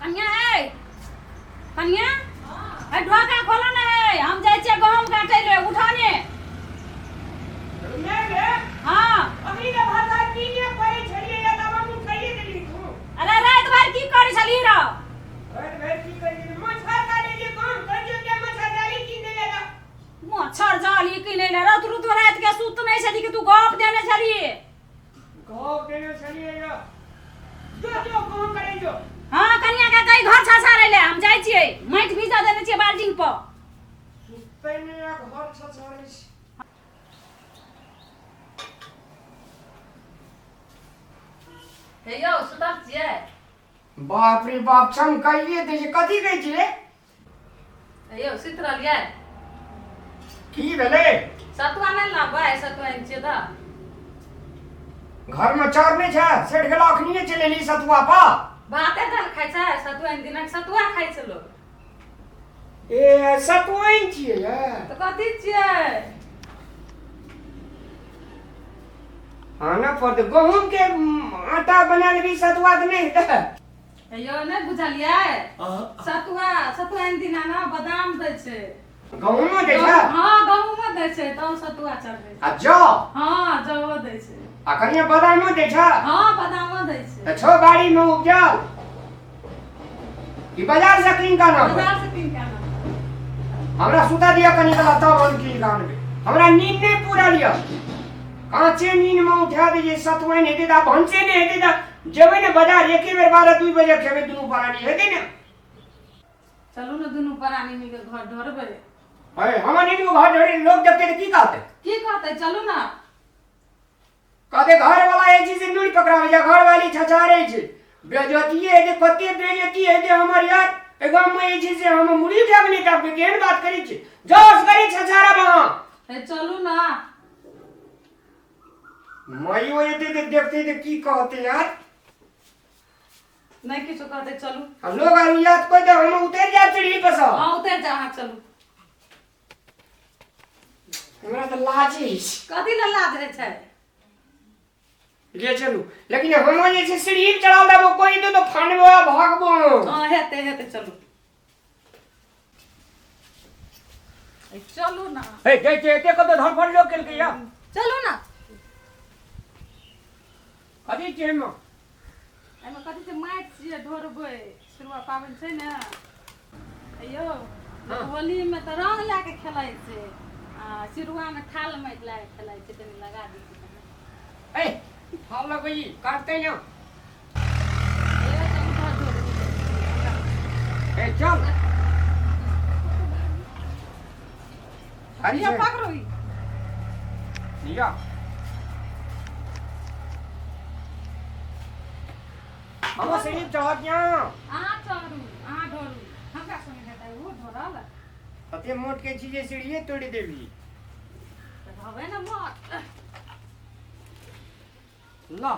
कन्या है कन्या है ढोका खोलो ना है हम जाय छियै गहूम काटै रे उठाने हां अभी ने भाषा की ने पढ़े छलिए या तब हम कहिए देली तू अरे रात भर की करै छली र रात भर की करिए मछर काटे जे काम करियो के मछर जाली की ने ले मच्छर जाली किने ले रात रुत रात के सुत नहीं छली कि तू गप देने छली गप देने छलिए या जो काम करे जो हां कन्या के कई घर छछारे ले हम जाय छियै माटि भिजा देने छियै बाल्टीन पर सुतै ने एक घर छछारे छी हे यो सुतल छियै बाप रे बाप छम कहिए दे जे कथि कहै छिए हे यो सुत रहलियै की भेले सतुआ नै लाबै सतुआ आनि छियै त घर में चार नहीं छै सेठ गेला अखनी चलेली सतुआ पा बाते दल खाइ छै सतुआ आनि दिनक सतुआ खाइ छै लोग ए सतुआ छिए या त कथि छियै आना पर गहूम के आटा बनाल भी सतुआ के नहीं है यो नै बुझलियै सतुआ सतुआ आनि दिना ना बादाम दै छै गहूम दे छै हां गहूम दै छै त सतुआ चढ़ै आ जौ हां जौ दै छै आ कनिया बादाम दे छै हां बादाम दै छै त छो बाड़ी में उपजाओ ई बाजार से किन का ना बाजार से किन के आना हमरा सुता दिया कनी कला तब हम की गानबे हमरा नींद नहीं पूरा लिया कांचे नींद में उठा दे सतुआ नहीं देता भंसे नहीं हेते दा जेबे ने बाजार एके बेर 12-2 बजे खेबे दुनु पानी हेते ने चलू ना दुनु परानी मिल के घर ढरबै अरे हमरा नींद को घर ढरे लोग देखते तो की कहते की कहते चलू ना कहते घर वाला ये चीज नहीं पकड़ावे जा घर वाली छछारे छे बेइज्जती है जे कते बेइज्जती है जे हमर यार एकदम में ये चीज हम मुड़ी उठा के नहीं तब केहन बात करी छे जोश करी छछारा वहां ए चलू ना मइयो ये देखते तो की कहते यार नहीं किछो कहते चलू हम लोग आर याद कोई तो हम उतर जा चढ़ी पर सब हां उतर जा हां चलू हमरा तो लाजिश कथि न लाज रे छै ले चलू लेकिन हम जे से सीढ़ी चढ़ाल देबो कोई तो फानबो भागबो हां हेते चलू ए चलू ना हे जे कतो धरफड़ लोग केल के या चलू ना कथि छै म एमे कथि छै माटि छियै ढोरबै शुरुआ पाबनि छै ने अइयो होली में त रंग लाके खेलाइ छै आ सिरुआ में थाल माटि लाके खेलाइ छै तनी लगा दी ए हाल लगई काटते न ए चल अरे पकड़ोई लिया हम से चढ़त या आ चढ़ू आ ढोरू हमरा संगे हेतै वो ढोरल अते मोट के चीज सीढ़ी तोड़ देबी त हवे न मत ला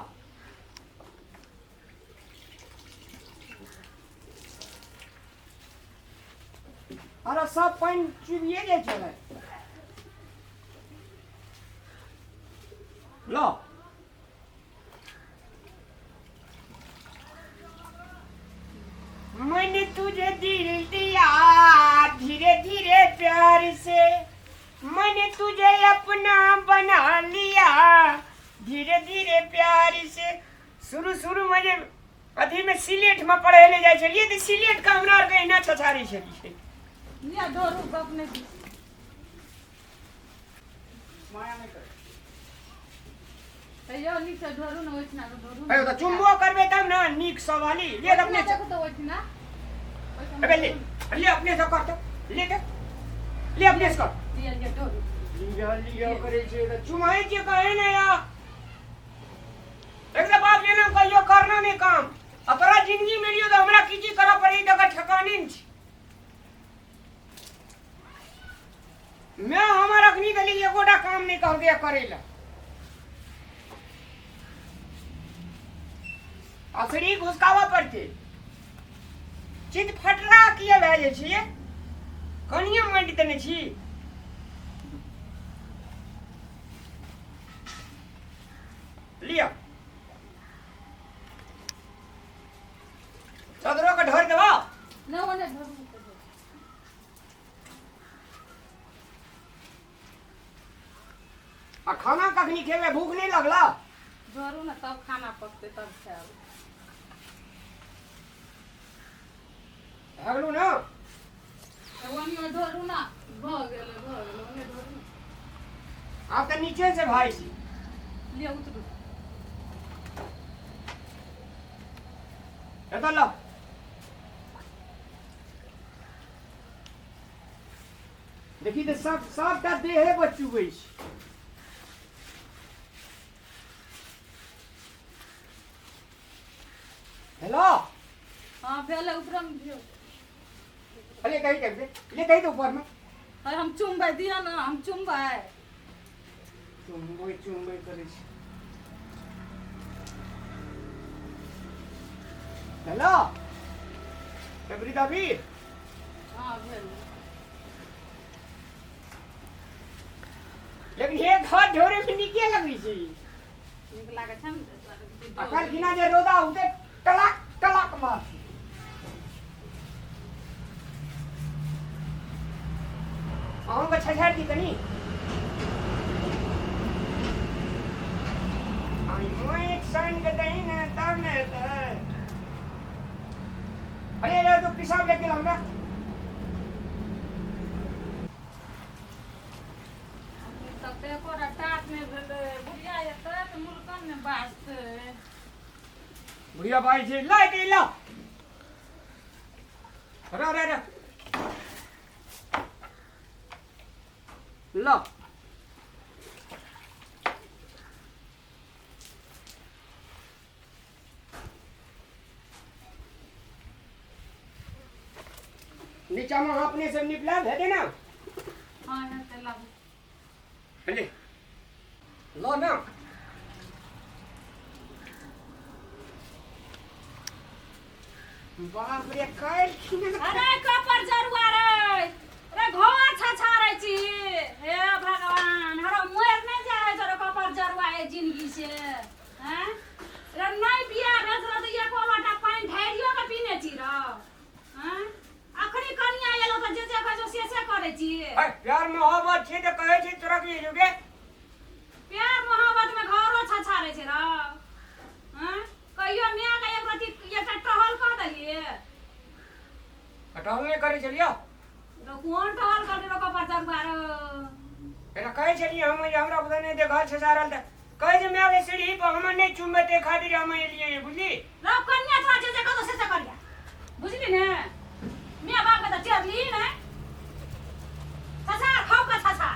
अरे सब पानी चुबिए जाए चले लो मैंने तुझे दिल दिया धीरे धीरे प्यार से मैंने तुझे अपना बना लिया धीरे धीरे प्यार से शुरू में जे अथी में सिलेट में पढ़े ले जाय छलिए त सिलेट का हमरा आर के एना छछारी छलिए निया ढोरू बाप ने माया नहीं करे तैयो नीक से ढोरू न ओइठना ढोरू अरे त चुम्बो करबे तब ना नीक सवाली ले अपने से देखो तो ओइठना अबे ले अपने से कर तो ले अपने से कर ये ढोरू लिया करे छे त चुमाई के कहे ना या एक बात लेना कहियो करना नहीं काम अपरा जिंदगी में लियो तो हमरा कीची करा पड़ी जगह ठिकाने नहीं मैं हमर अखनी के लिए एगोटा काम नहीं कहल गया करेला आखिरी घुसकावा पड़ते चित फटला किया भए जाइ छिए कनिया मंडी तने छी लिया चदरो का ढोर देवा ना ओने धरू आ खाना कखनी खेबे भूख नहीं लगला धरू ना तब खाना पकते तब खाएब भगलू ना ओनी में धरू ना भ गेले ओने धरू ना आप तो नीचे से भाई सी ले उतरू एतो ला देखी तो सबटा देहे बच्चू गई हेलो हां भेले ऊपर में दियो अरे कहीं कर दे ले कहीं तो ऊपर में अरे हम चुम्बै दिया ना हम चुम्बै चुम्बै करे छी हेलो एवरी दाबी हां भेले लेकिन ये घर ढोरे में निके लगी छी नीक लागे छै ने अकल बिना जे रोदा उते टलक टलक मार आऊं का छछड़ की तनी आई मोय एक सन के दही ने तब ने अरे रे तो पिसाब लेके लाऊंगा तब को टाट में बुढ़िया एते त मुलकन में बाजते बुढ़िया भाई जी ला के ला अरे अरे अरे ला नीचा में अपने से निकला भेजे ना हां यहाँ से लागू ले लो ना बाप रे काल अरे कपर जरुआ रे रे घर छछारै छी हे भगवान हरो मोर नहीं जाए जरो कपर जरुआ है जिंदगी से हैं रे नहीं बिया भेज रो तो एको लोटा पानी ढारियो के पीने छी रो हैं अखनी कनिया एलो त जे कहै से करै छी प्यार मोहब्बत छै त कहै छी तोरा की जुगे प्यार मोहब्बत में घरो छछारै छै रो हैं कहियो मिया के एक रति एकटा टहल क दलिए हटाओ नहीं करे चलियो रो कोन टहल कर रो कपर जरुआ रो एरा कहै छलिए हम हमरा पता नहीं दे घर से सारल त कहै जे मैं आगे सीढ़ी पर हम नहीं चुमते खातिर हम लिए बुझली रो कन्या तोरा जे कहतो से करिया बुझली ने मिया बाप के त चरली ने छछा खाओ का छछा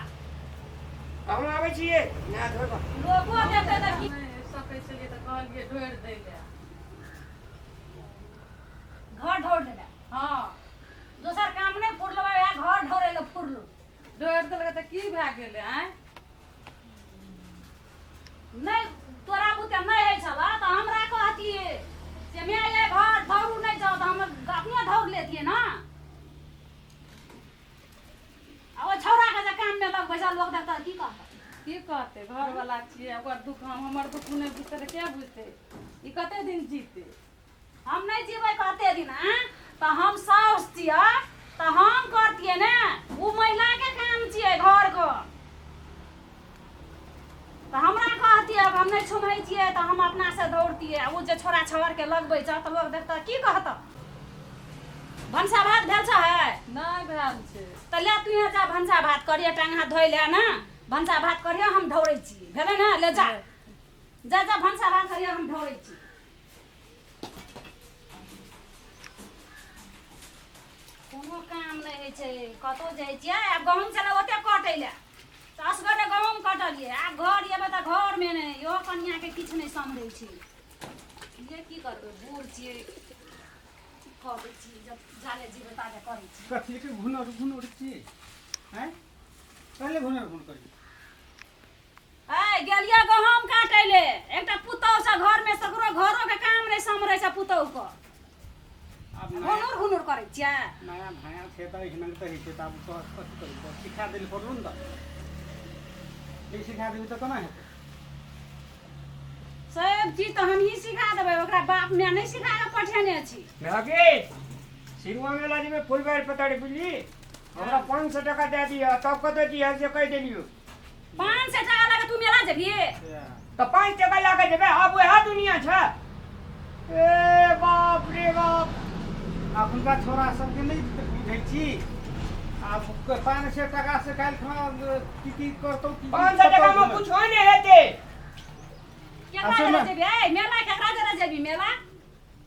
हम आबै छिए ना धोबा लोगो देखते त की सकै छलिए त कहलिए ढोर दै ले घर ढोर दे हां दोसर काम नहीं फुरलवा या घर ढोरे ले फुरलू ढोर देलक त की भए गेलै हैं नहीं तोरा बुते नहीं है छला त हमरा कहतिए से मैं ये घर धौरू नहीं जाओ त हम अपने धौर लेतिए ना आ ओ छौरा के जे काम में लग बैसा लोग देखता की कहते घर वाला छिए ओकर दुख हमर दुख नहीं बुझते त के बुझते ई कते दिन जीते हम नहीं जीवे कते दिन हैं त हम साउस छिए त हम करतिए ने उ महिला के काम छिए घर को त हमरा कहतिए अब हम नहीं छुमै छिए त हम अपना से दौड़तिए उ जे छोरा छवर के लगबै छ त लोग देखता की कहत भंसा भात भेल छ है नहीं भेल छै त ले तू जा भंसा भात करिए टांग हाथ धोइ ले ना भंसा भात करिए हम ढौरै छी भेले ना ले जा जा जा भंसा भात करिए हम ढौरै छी कोनो काम नहीं है छै कतो जाइ छिए अब गहूम चला ओते कटै ले 10 गरे गहूम कटलिए आ घर येबे त घर में नहीं यो कन्या के किछ नहीं समझै छी ये की करबे बूढ़ छिए करै छी जब जाले जीवे ताजे करै छी कथी के घुनर छी हैं पहले घुन करी ए गेलिए गहूम काटै ले एकटा पुतौ से घर में सकरो घरो के काम नहीं समरै छै पुतौ को अब घुनुर करै छिए नया भाया थे त हिनंग त हिते त अब तो कथी करी तो सिखा देल पड़लो न त ये सिखा देबी त कोना हेतै सब चीज तो हम ही सिखा देबै ओकरा बाप में नहीं सिखा के पठेने छी भागे सिरुआ मेला जी में फुल बार पताड़ी बुझली हमरा 500 टका दे दिया तब कतो दिया से कह देलियो 500 टका लगा तू मेला जेबी तो 5 टका लाके देबे अब वह दुनिया छ ए बाप रे बाप अखुनका छोरा सबके नहीं बुझै छी अब 500 टका से काल खा की करतौ की 500 टका में कुछ हो नहीं हेते केकरा जरा जेबी ए मेला केकरा जरा जेबी मेला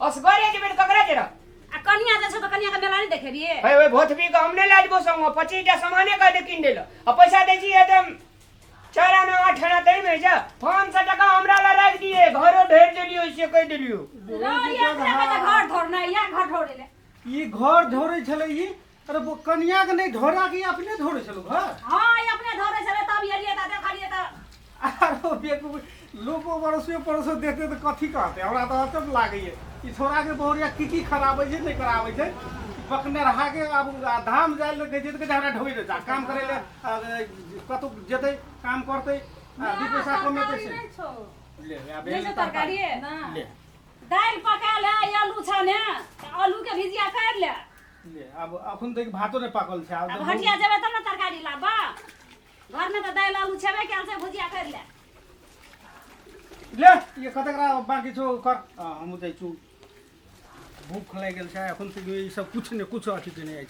असगरे जेबे ककरा जरा आ कनिया जे छ त कनिया के मेला नहीं देखेबी भाई ओए भोथबी का हमने लाजबो संग 25 टा सामाने का दे किन देलो अब पैसा दे छी एकदम 4 आना 8 आना तई में जा 500 टका हमरा ला रख दिए घरो ढेर देलियो से कह देलियो रोरिया के घर धोरना या घर धोरेले ई घर धोरे छले ई अरे वो कन्या के नहीं धोरा की अपने धोरे छलो घर हां ये अपने धोरे छले तब एलिए त देखलिए त आरो बेकु लोगो पड़ोसो देखते तो कथी कहते हमरा तो अचब लागैए ई छोरा के बहुरिया की खराबै छै नहीं कराबै छै पकने रहा के अब धाम जाय लगे जे के हमरा ढोइ दे काम करे ले कतो जेते काम करते दू पैसा कमेते छै ले अब जैसे तरकारी है ना ले दाल पका ले आलू छाने आलू के भुजिया कर ले ले अब अखन तक भातो नहीं पाकल छै अब हटिया जेबे तब ना तरकारी लाबा घर में तो दाल आलू छेबे कैल से भुजिया कर ले ले ये कतकरा बाकी छो कर हम जाइ छु भूख लागि गेल छै अखन से ई सब कुछ ने कुछ अथी के नहीं आइ